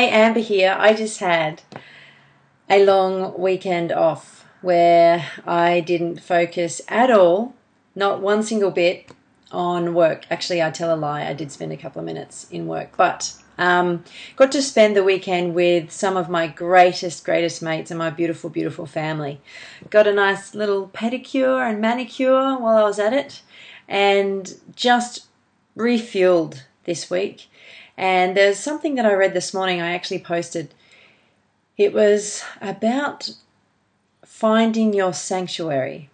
Hey, Amber here. I just had a long weekend off where I didn't focus at all, not one single bit, on work. Actually, I tell a lie. I did spend a couple of minutes in work, but got to spend the weekend with some of my greatest mates and my beautiful family. Got a nice little pedicure and manicure while I was at it, and just refueled this week. And there's something that I read this morning I actually posted. It was about finding your sanctuary,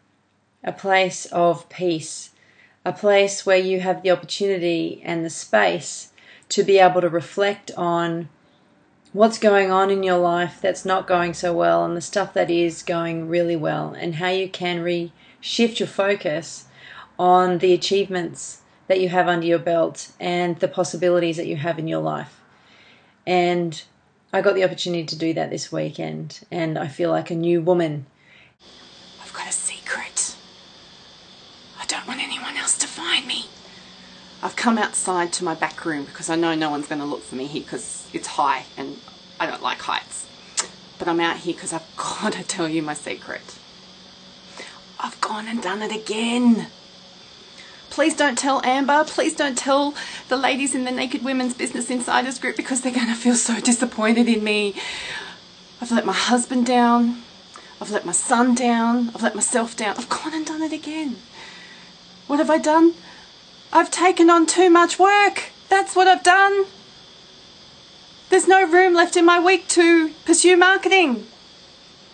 a place of peace, a place where you have the opportunity and the space to be able to reflect on what's going on in your life that's not going so well and the stuff that is going really well, and how you can shift your focus on the achievements that you have under your belt and the possibilities that you have in your life. And I got the opportunity to do that this weekend, and I feel like a new woman. I've got a secret. I don't want anyone else to find me. I've come outside to my back room because I know no one's going to look for me here because it's high and I don't like heights. But I'm out here because I've got to tell you my secret. I've gone and done it again. Please don't tell Amber. Please don't tell the ladies in the Naked Women's Business Insiders group because they're going to feel so disappointed in me. I've let my husband down. I've let my son down. I've let myself down. I've gone and done it again. What have I done? I've taken on too much work. That's what I've done. There's no room left in my week to pursue marketing.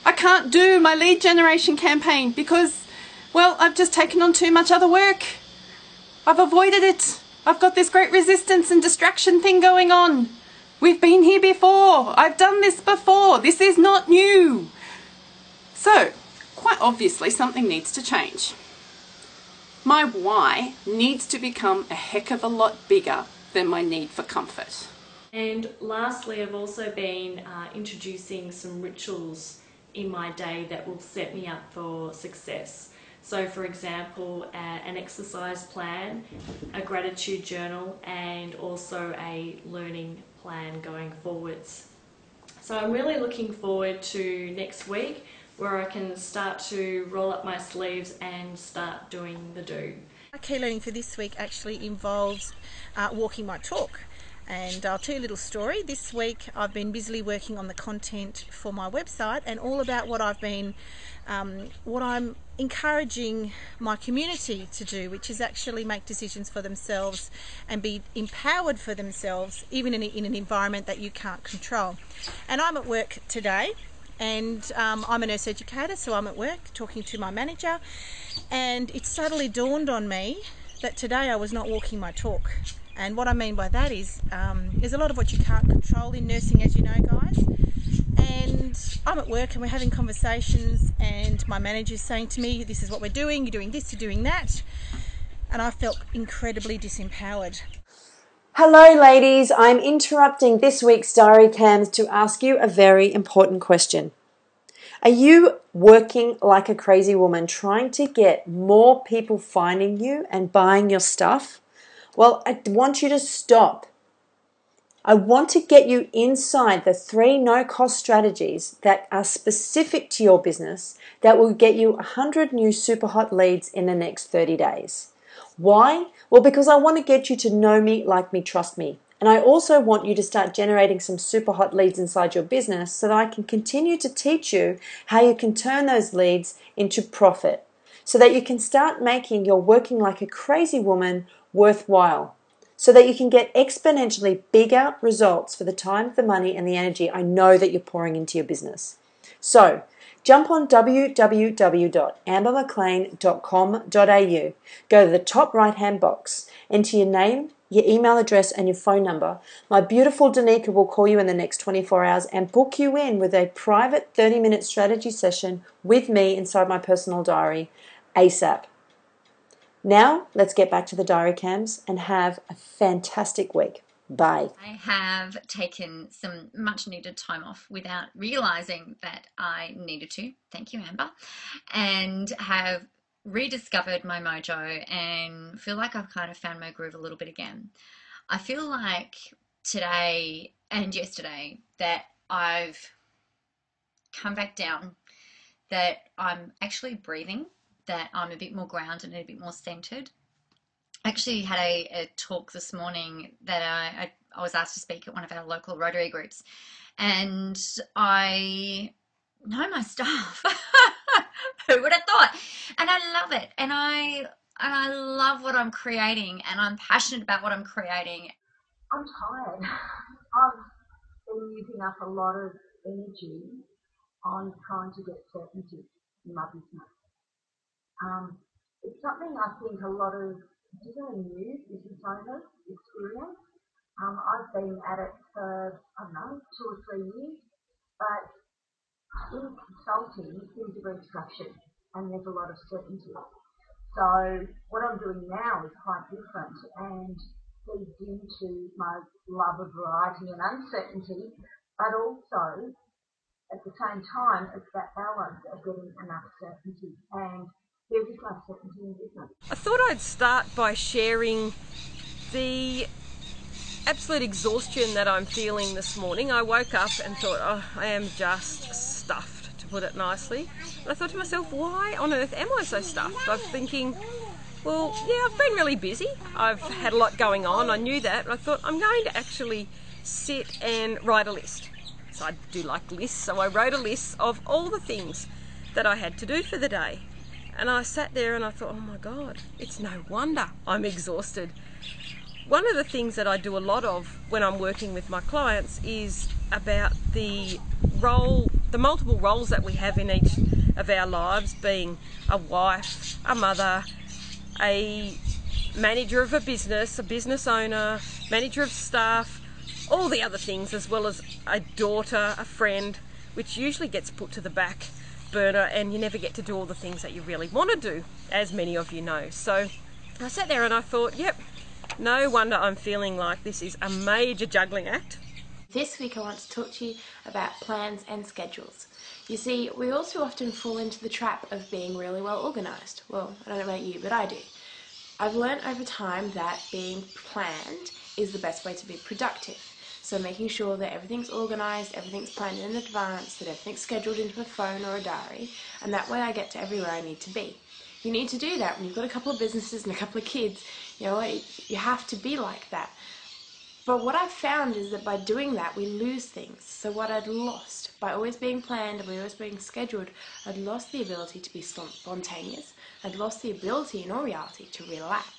I can't do my lead generation campaign because, well, I've just taken on too much other work. I've avoided it. I've got this great resistance and distraction thing going on. We've been here before. I've done this before. This is not new. So, quite obviously, something needs to change. My why needs to become a heck of a lot bigger than my need for comfort. And lastly, I've also been introducing some rituals in my day that will set me up for success. So for example, an exercise plan, a gratitude journal, and also a learning plan going forwards. So I'm really looking forward to next week, where I can start to roll up my sleeves and start doing the do. My key learning for this week actually involves walking my talk. And I'll tell you a little story. This week I've been busily working on the content for my website and all about what I'm encouraging my community to do, which is actually make decisions for themselves and be empowered for themselves, even in an environment that you can't control. And I'm at work today, and I'm a nurse educator, so I'm at work talking to my manager, and it suddenly dawned on me that today I was not walking my talk. And what I mean by that is there's a lot of what you can't control in nursing, as you know, guys. And I'm at work and we're having conversations, and my manager's saying to me, this is what we're doing, you're doing this, you're doing that. And I felt incredibly disempowered. Hello, ladies. I'm interrupting this week's Diary Cams to ask you a very important question. Are you working like a crazy woman trying to get more people finding you and buying your stuff? Well, I want you to stop. I want to get you inside the 3 no-cost strategies that are specific to your business that will get you 100 new super hot leads in the next 30 days. Why? Well, because I want to get you to know me, like me, trust me. And I also want you to start generating some super hot leads inside your business so that I can continue to teach you how you can turn those leads into profit, so that you can start making your working like a crazy woman worthwhile, so that you can get exponentially bigger results for the time, the money, and the energy I know that you're pouring into your business. So jump on www.ambermclean.com.au, go to the top right-hand box, enter your name, your email address, and your phone number. My beautiful Danica will call you in the next 24 hours and book you in with a private 30-minute strategy session with me inside my personal diary ASAP. Now, let's get back to the diary cams and have a fantastic week. Bye. I have taken some much needed time off without realizing that I needed to. Thank you, Amber. And have rediscovered my mojo and feel like I've kind of found my groove a little bit again. I feel like today and yesterday that I've come back down, that I'm actually breathing, that I'm a bit more grounded and a bit more centered. I actually had a talk this morning that I was asked to speak at one of our local Rotary groups, and I know my stuff. Who would have thought? And I love it, and I love what I'm creating, and I'm passionate about what I'm creating. I'm tired. I've been using up a lot of energy on trying to get certainty in my business. It's something I think a lot of particularly new business owners experience. I've been at it for, I don't know, 2 or 3 years, but in consulting, things are very structured and there's a lot of certainty. So what I'm doing now is quite different and feeds into my love of variety and uncertainty, but also at the same time it's that balance of getting enough certainty, and there is no certainty in business. I thought I'd start by sharing the absolute exhaustion that I'm feeling this morning. I woke up and thought, oh, I am just stuffed, to put it nicely. And I thought to myself, why on earth am I so stuffed? I'm thinking, well, yeah, I've been really busy. I've had a lot going on. I knew that. And I thought, I'm going to actually sit and write a list. So I do like lists. So I wrote a list of all the things that I had to do for the day. And I sat there and I thought, oh my God, it's no wonder I'm exhausted. One of the things that I do a lot of when I'm working with my clients is about the multiple roles that we have in each of our lives, being a wife, a mother, a manager of a business owner, manager of staff, all the other things, as well as a daughter, a friend, which usually gets put to the back burner and you never get to do all the things that you really want to do, as many of you know. So I sat there and I thought, yep, no wonder I'm feeling like this is a major juggling act. This week I want to talk to you about plans and schedules. You see, we all too often fall into the trap of being really well organised. Well, I don't know about you, but I do. I've learned over time that being planned is the best way to be productive. So making sure that everything's organised, everything's planned in advance, that everything's scheduled into a phone or a diary, and that way I get to everywhere I need to be. You need to do that when you've got a couple of businesses and a couple of kids. You know, you have to be like that. But what I've found is that by doing that, we lose things. So what I'd lost by always being planned and always being scheduled, I'd lost the ability to be spontaneous. I'd lost the ability, in all reality, to relax.